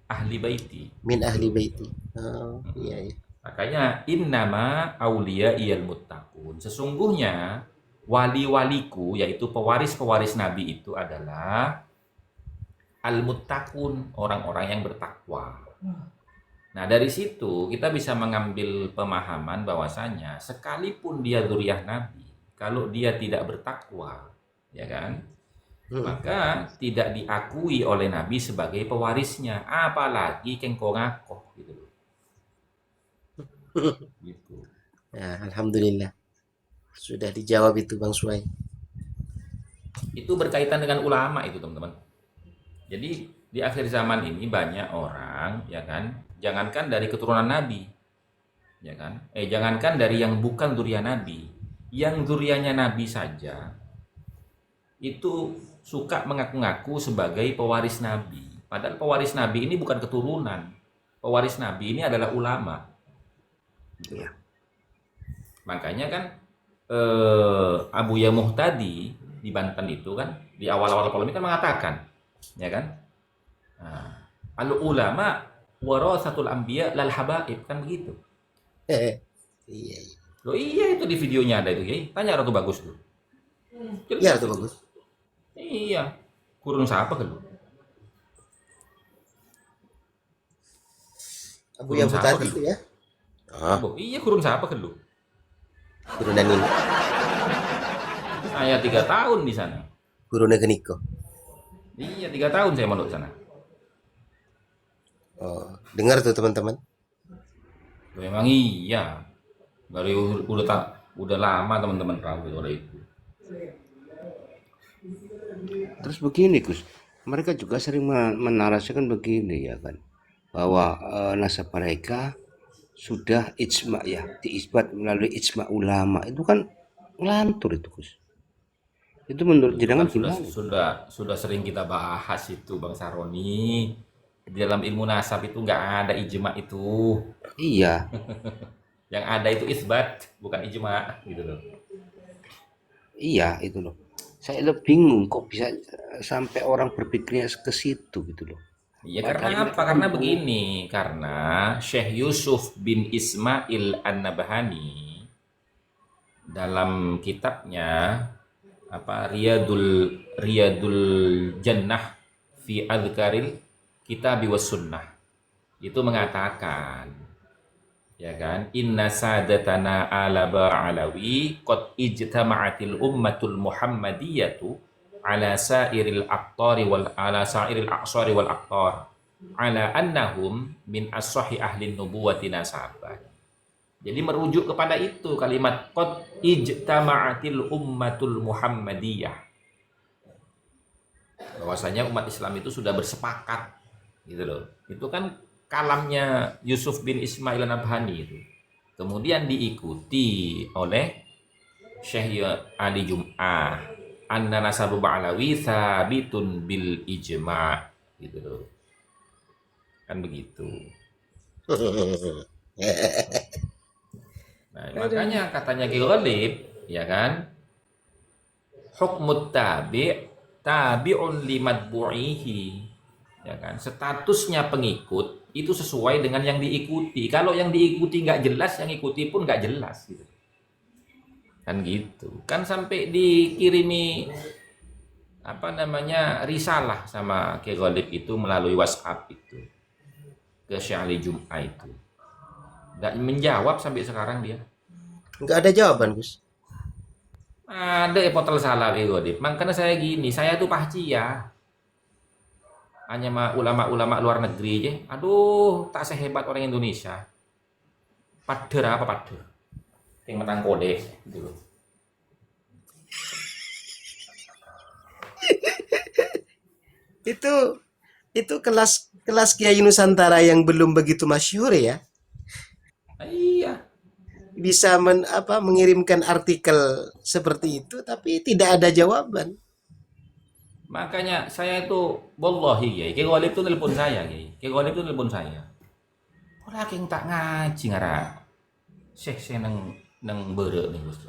ahli baiti. Min ahli baiti. Oh, iya, iya. Makanya innama auliya iyal muttaqun. Sesungguhnya wali-waliku, yaitu pewaris-pewaris Nabi itu adalah al-muttaqun, orang-orang yang bertakwa. Nah, dari situ kita bisa mengambil pemahaman bahwasanya sekalipun dia dzurriyyah Nabi, kalau dia tidak bertakwa, ya kan? Mhm. Maka tidak diakui oleh Nabi sebagai pewarisnya, apalagi kengko ngakoh gitu loh. Gitu. Ya, alhamdulillah. Sudah dijawab itu Bang Suai. Itu berkaitan dengan ulama itu, teman-teman. Jadi di akhir zaman ini banyak orang, ya kan, jangankan dari keturunan Nabi, ya kan, jangankan dari yang bukan dzurriyyah Nabi, yang dzurriyyahnya Nabi saja itu suka mengaku-ngaku sebagai pewaris Nabi. Padahal pewaris Nabi ini bukan keturunan. Pewaris Nabi ini adalah ulama. Gitu. Iya. Makanya kan Abu Yamuh tadi di Banten itu kan di awal-awal polemik kan mengatakan, ya kan, nah, al ulama warasatul anbiya lal habaib, kan begitu. Iya, iya. Loh iya, itu di videonya ada itu, ya. Tanya Ratu Bagus tuh. Iya, Jelas itu itu. bagus. Iya. Kurun siapa kan lu? Abu Kurun Yabu siapa tadi kan lu? itu ya. Oh, Iya, kurun siapa kan lu? Guruna ini. Saya 3 tahun di sana. Guruna Geniko. Iya, 3 tahun saya mondok di sana. Oh, dengar tuh teman-teman. Memang iya. Dari udah lama teman-teman tahu itu oleh itu. Terus begini Gus, mereka juga sering menarasikan begini ya kan, bahwa nasab mereka sudah ijma ya, diisbat melalui ijma ulama. Itu kan ngelantur itu Gus. Itu menurut Itu jenengan kan sudah gimana? sudah sudah sering kita bahas itu, Bang Saroni. Di dalam ilmu nasab itu nggak ada ijma itu. Iya, Yang ada itu isbat, bukan ijma gitu loh. iya itu loh. Saya lo bingung kok bisa sampai orang berpikirnya ke situ gitu loh. Iya, Padahal karena mereka apa? kan Karena begini, karena Syekh Yusuf bin Ismail An-Nabhani dalam kitabnya apa Riyadul Jannah fi Adzkaril Kitab was Sunnah itu mengatakan, ya kan, inna sadatana ala ba'alawi qad ijtama'atil ummatul muhammadiyatu ala sairil aqtari wal ala sairil aqsari wal aqtar ala annahum min as-sahih ahli nubuwati nasaban. Jadi merujuk kepada itu kalimat qad ijtama'atil ummatul muhammadiyah, bahwasanya umat Islam itu sudah bersepakat gitu loh. Itu kan kalamnya Yusuf bin Ismail An-Nabhani itu. Kemudian diikuti oleh Syekh Ali Jum'ah, anna nasabu ba'lawi sabitun bil ijma' gitu loh. Kan begitu. Nah, makanya katanya Ki Ghalib, ya kan, hukmut tabi' tabi'un limatbu'ihi. ya kan? Statusnya pengikut itu sesuai dengan yang diikuti. Kalau yang diikuti nggak jelas, yang ikuti pun nggak jelas gitu. Kan gitu. Kan sampai dikirimi apa namanya risalah sama Ki Ghalib itu melalui WhatsApp itu ke Syekh Ali Jum'ah itu. Nggak menjawab sampai sekarang dia. Nggak ada jawaban, Gus. Ada portal salah Ki Ghalib. Makanya saya gini, saya tuh pahci ya. Hanya sama ulama-ulama luar negeri aja. Aduh, tak sehebat orang Indonesia. Pader apa pader? Yang menang kode gitu. Itu kelas kelas Kiai Nusantara yang belum begitu masyhur ya. Iya, Bisa mengirimkan artikel seperti itu tapi tidak ada jawaban. makanya saya itu wallahi ya, Ki Ghalib tuh telepon saya, Ki Ghalib tuh telepon saya. Ora yang tak ngaji ngara. Syekh nang beureuh nih Gus.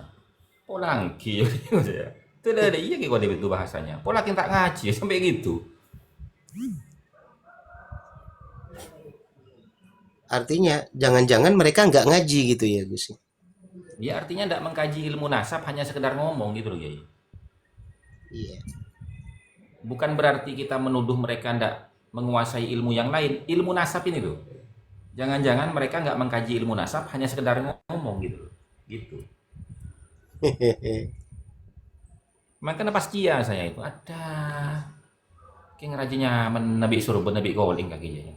Polang ki ya. Itu ada iya Ki Ghalib itu bahasanya. Pola yang tak ngaji sampai gitu. Artinya jangan-jangan mereka nggak ngaji gitu ya, Gus. Ya artinya tidak mengkaji ilmu nasab, hanya sekedar ngomong gitu loh, Kiai. Iya. Bukan berarti kita menuduh mereka tidak menguasai ilmu yang lain. Ilmu nasab ini loh. Jangan-jangan mereka nggak mengkaji ilmu nasab, hanya sekedar ngomong gitu loh. Gitu. Makanya pas kia saya itu ada kayak ngerajinya Nabi suruh Nabi Goling kakinya.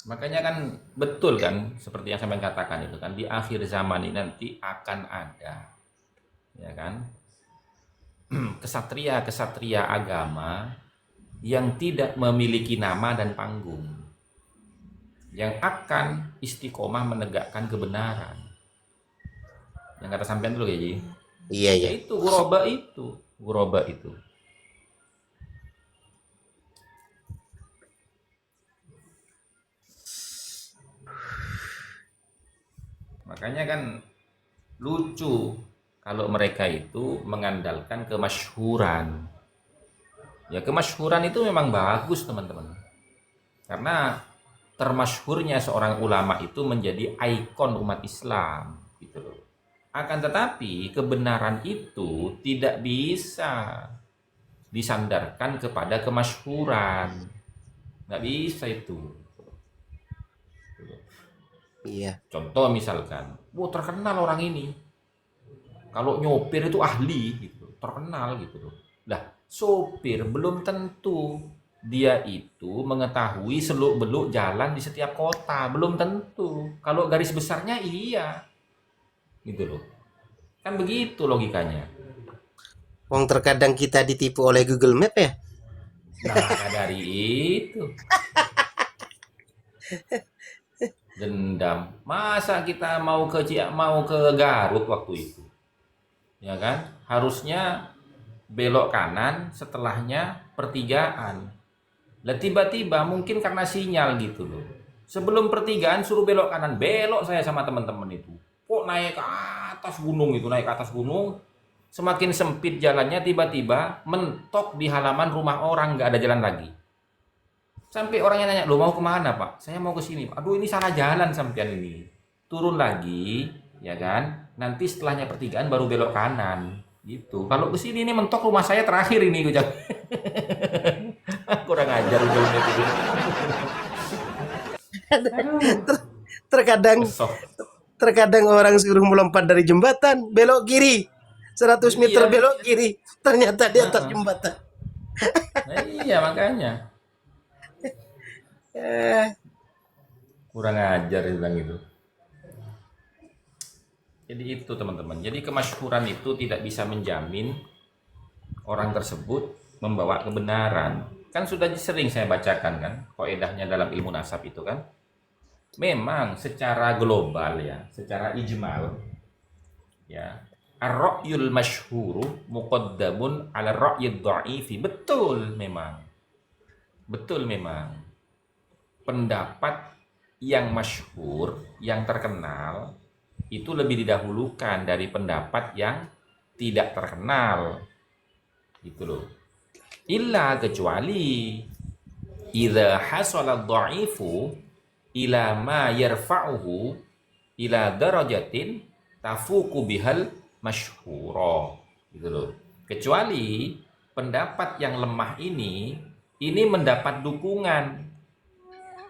Makanya kan betul kan seperti yang saya katakan itu kan di akhir zaman ini nanti akan ada ya kan kesatria-kesatria agama yang tidak memiliki nama dan panggung yang akan istiqomah menegakkan kebenaran. Yang kata sampean dulu ya Ji. Iya ya. Yaitu guroba itu, guroba itu. Makanya kan lucu kalau mereka itu mengandalkan kemasyhuran. Ya kemasyhuran itu memang bagus teman-teman. Karena termasyhurnya seorang ulama itu menjadi ikon umat Islam gitu loh. Akan tetapi kebenaran itu tidak bisa disandarkan kepada kemasyhuran. Nggak bisa itu. Iya. Contoh misalkan, wah terkenal orang ini. Kalau nyopir itu ahli gitu, terkenal gitu loh. Lah, sopir belum tentu dia itu mengetahui seluk-beluk jalan di setiap kota, belum tentu. Kalau garis besarnya iya. Gitu loh. Kan begitu logikanya. Wong terkadang kita ditipu oleh Google Map ya. Nah, dari itu dendam. Masa kita mau ke Garut waktu itu? Ya kan? Harusnya belok kanan, setelahnya pertigaan. Lah tiba-tiba mungkin karena sinyal gitu loh. Sebelum pertigaan suruh belok kanan, belok saya sama teman-teman itu. Kok naik ke atas gunung itu, naik ke atas gunung. Semakin sempit jalannya, tiba-tiba mentok di halaman rumah orang, nggak ada jalan lagi. Sampai orangnya nanya, lo mau kemana pak? Saya mau ke sini. Aduh ini salah jalan sampean ini. Turun lagi, ya kan? Nanti setelahnya pertigaan baru belok kanan. Gitu. Kalau ke sini ini mentok rumah saya terakhir ini gue jawab. Kurang ajar udah itu. Terkadang Besok. terkadang orang suruh melompat dari jembatan, belok kiri. 100 meter Iya. belok kiri, ternyata di atas Nah, jembatan. iya makanya. Eh, Kurang ajar dia bilang itu. Jadi itu teman-teman. Jadi kemasyhuran itu tidak bisa menjamin orang tersebut membawa kebenaran. Kan sudah sering saya bacakan kan kaidahnya dalam ilmu nasab itu kan. Memang secara global ya, secara ijmal ya, ar-ra'yul masyhuru muqaddamun 'ala ar-ra'yid dha'ifi. Betul memang. Betul memang. Pendapat yang masyhur, yang terkenal itu lebih didahulukan dari pendapat yang tidak terkenal, gitu loh. Illa kecuali idza hasala dha'ifu ila ma yarfa'uhu ila darajatin tafuku bihal masyhura, gitu loh. Kecuali pendapat yang lemah ini mendapat dukungan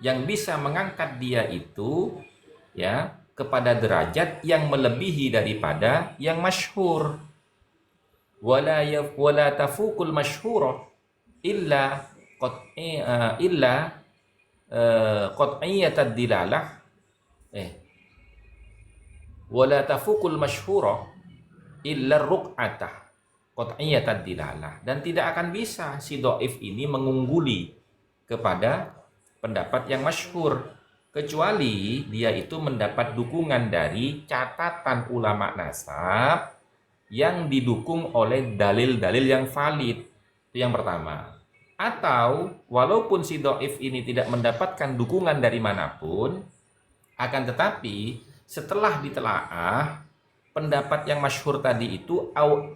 yang bisa mengangkat dia itu ya kepada derajat yang melebihi daripada yang masyhur. Wala tafukul masyhura illa qat'iyatad dilalah wala tafukul masyhura illa ruq'atah qat'iyatad dilalah, dan tidak akan bisa si dhaif ini mengungguli kepada pendapat yang masyhur kecuali dia itu mendapat dukungan dari catatan ulama nasab yang didukung oleh dalil-dalil yang valid. Itu yang pertama. Atau walaupun si dhaif ini tidak mendapatkan dukungan dari manapun, akan tetapi setelah ditelaah pendapat yang masyhur tadi itu au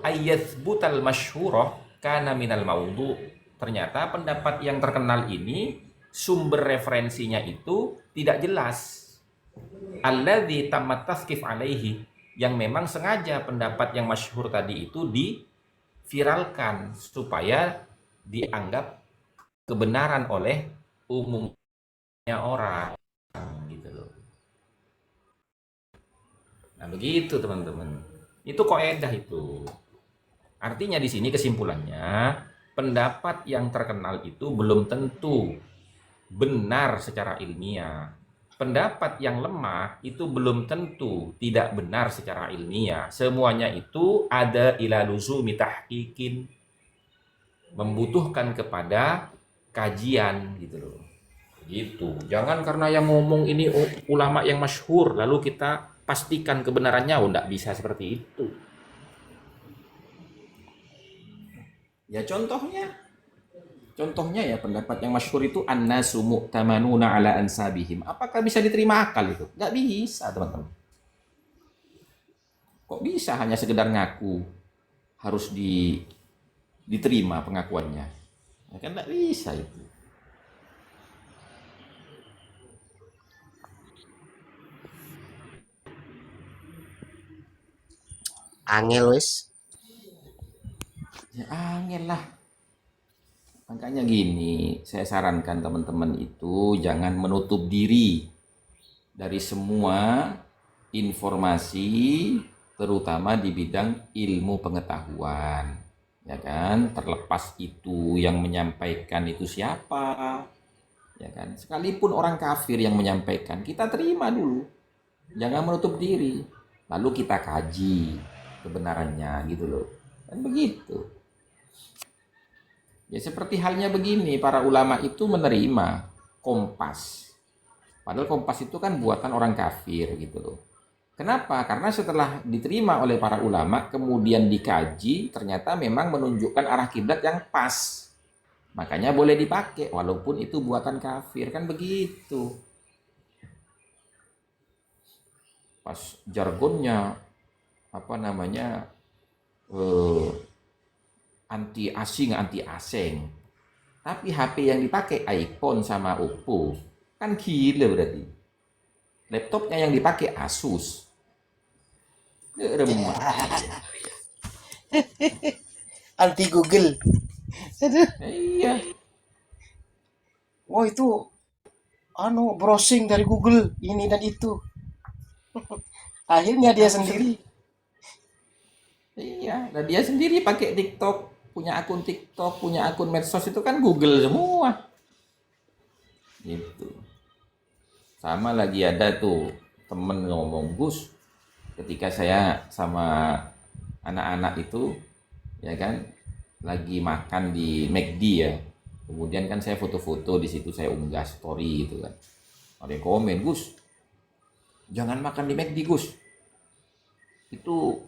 ayyathbutal masyhurah kana minal maudhu. Ternyata pendapat yang terkenal ini sumber referensinya itu tidak jelas. Alladzi tammat tasqif alaihi, yang memang sengaja pendapat yang masyhur tadi itu diviralkan supaya dianggap kebenaran oleh umumnya orang, gitu loh. Nah, begitu teman-teman. Itu kaidah itu. Artinya di sini kesimpulannya, pendapat yang terkenal itu belum tentu benar secara ilmiah. Pendapat yang lemah itu belum tentu tidak benar secara ilmiah. Semuanya itu ada ila luzumi tahqiqin, membutuhkan kepada kajian, gitu loh. Gitu. Jangan karena yang ngomong ini ulama yang masyhur lalu kita pastikan kebenarannya. Enggak bisa seperti itu. Ya contohnya ya pendapat yang masyhur itu annasu mu'tamanuna ala ansabihim. Apakah bisa diterima akal itu? Nggak bisa, teman-teman. Kok bisa hanya sekedar ngaku harus diterima pengakuannya? Ya kan nggak bisa itu. Angel wis. Ya angel lah. Makanya gini, saya sarankan teman-teman itu jangan menutup diri dari semua informasi, terutama di bidang ilmu pengetahuan. Ya kan, terlepas itu yang menyampaikan itu siapa. Ya kan, sekalipun orang kafir yang menyampaikan, kita terima dulu. Jangan menutup diri. Lalu kita kaji kebenarannya, gitu loh. Kan begitu. Ya seperti halnya begini, para ulama itu menerima Kompas. Padahal Kompas itu kan buatan orang kafir, gitu loh. Kenapa? Karena setelah diterima oleh para ulama, kemudian dikaji, ternyata memang menunjukkan arah kiblat yang pas. Makanya boleh dipakai, walaupun itu buatan kafir, kan begitu. Pas jargonnya, anti asing. Tapi HP yang dipakai iPhone sama Oppo, kan gila berarti. Laptopnya yang dipakai Asus. Remah. Anti Google. Iya. Oh itu browsing dari Google ini dan itu. Akhirnya dia sendiri. Iya, dan dia sendiri pakai TikTok, punya akun medsos itu kan Google semua. Gitu. Sama lagi ada tuh temen ngomong, Gus, ketika saya sama anak-anak itu, ya kan, lagi makan di McD ya. Kemudian kan saya foto-foto di situ, saya unggah story gitu kan. Ada yang komen, Gus, jangan makan di McD, Gus. Itu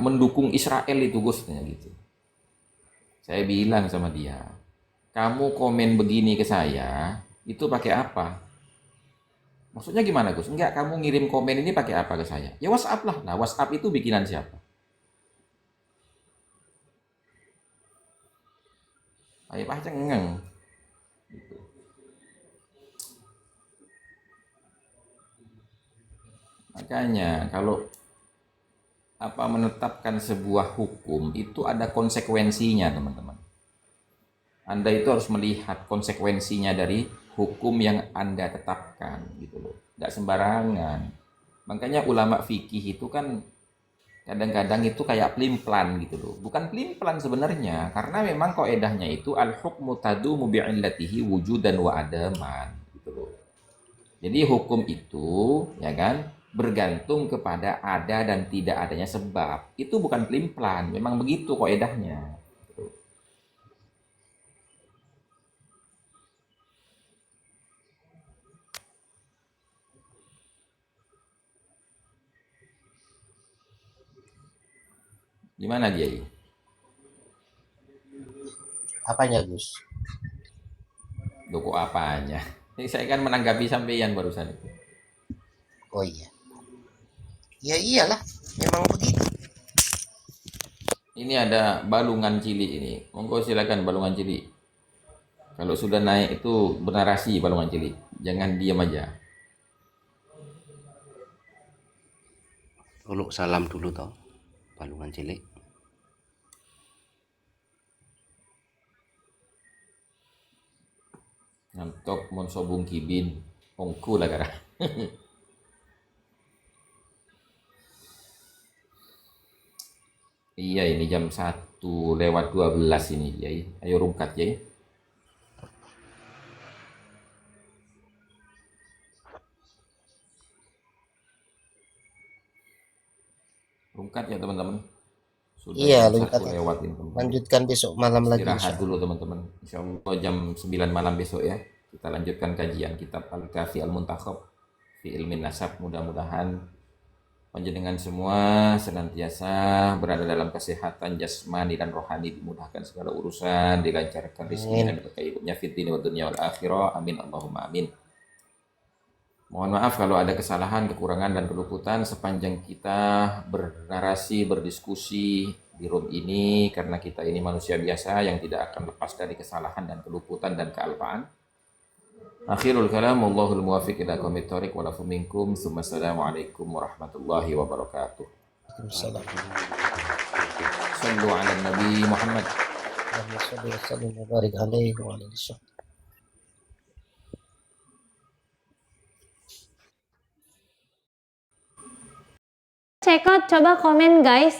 mendukung Israel itu, Gus, gitu. Saya bilang sama dia, kamu komen begini ke saya, itu pakai apa? Maksudnya gimana Gus? Enggak, kamu ngirim komen ini pakai apa ke saya? Ya WhatsApp lah. Nah WhatsApp itu bikinan siapa? Ayo ah cengeng. Gitu. Makanya kalau menetapkan sebuah hukum itu ada konsekuensinya teman-teman. Anda itu harus melihat konsekuensinya dari hukum yang Anda tetapkan gitu loh. Nggak sembarangan. Makanya ulama fikih itu kan kadang-kadang itu kayak pelin-pelan gitu loh. Bukan pelin-pelan sebenarnya, karena memang kaidahnya itu al-hukmu tadumu bi'illatihi wujudan wa adaman gitu loh. Jadi hukum itu ya kan bergantung kepada ada dan tidak adanya sebab. Itu bukan pelin-pelan, memang begitu kaidahnya. Gimana dia? Apanya, Gus? Loh kok apanya? Ini saya kan menanggapi sampeyan barusan itu. Oh iya. Ya iyalah, memang begitu. Ini ada balungan cilik ini. Monggo silakan balungan cilik. Kalau sudah naik itu bernarasi balungan cilik. Jangan diam aja. Uluk salam dulu toh, balungan cilik. Ngantok mon sobung kibin. Ongku lah gara. Iya ini jam 1:12 ini Yai. Ayo rungkat Yai. Rungkat ya teman-teman. Sudah Iya, jam Lungkat. 1 lewat ini teman-teman. Lanjutkan besok malam lagi. Istirahat dulu teman-teman. Insya Allah jam 9 malam besok ya. Kita lanjutkan kajian kitab Al-Kafi Al-Muntakhab fi ilmin nasab. Mudah-mudahan panjenengan semua senantiasa berada dalam kesehatan jasmani dan rohani, dimudahkan segala urusan, dilancarkan rezeki dan berkah hidupnya fid dunya wa dunya wal akhirah. Amin Allahumma amin. Mohon maaf kalau ada kesalahan, kekurangan dan keluputan sepanjang kita bernarasi, berdiskusi di room ini, karena kita ini manusia biasa yang tidak akan lepas dari kesalahan dan keluputan dan kealpaan. Akhirul kalam, wallahul muwaffiq ila aqwamit thoriq wa lafu minkum. Assalamualaikum warahmatullahi wabarakatuh. Waalaikumsalam. Sallu ala Nabi Muhammad. Allahumma shalli wa sallim wa barik alaihi wa alihi wasallam. Check out, coba komen guys.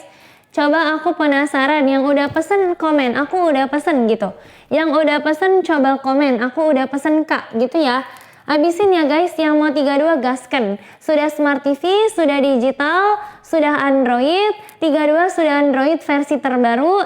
Coba aku penasaran, yang udah pesen komen, aku udah pesen gitu. Yang udah pesen coba komen, aku udah pesen Kak gitu ya. Habisin ya guys, yang mau 32 gasken. Sudah Smart TV, sudah digital, sudah Android. 32 sudah Android versi terbaru.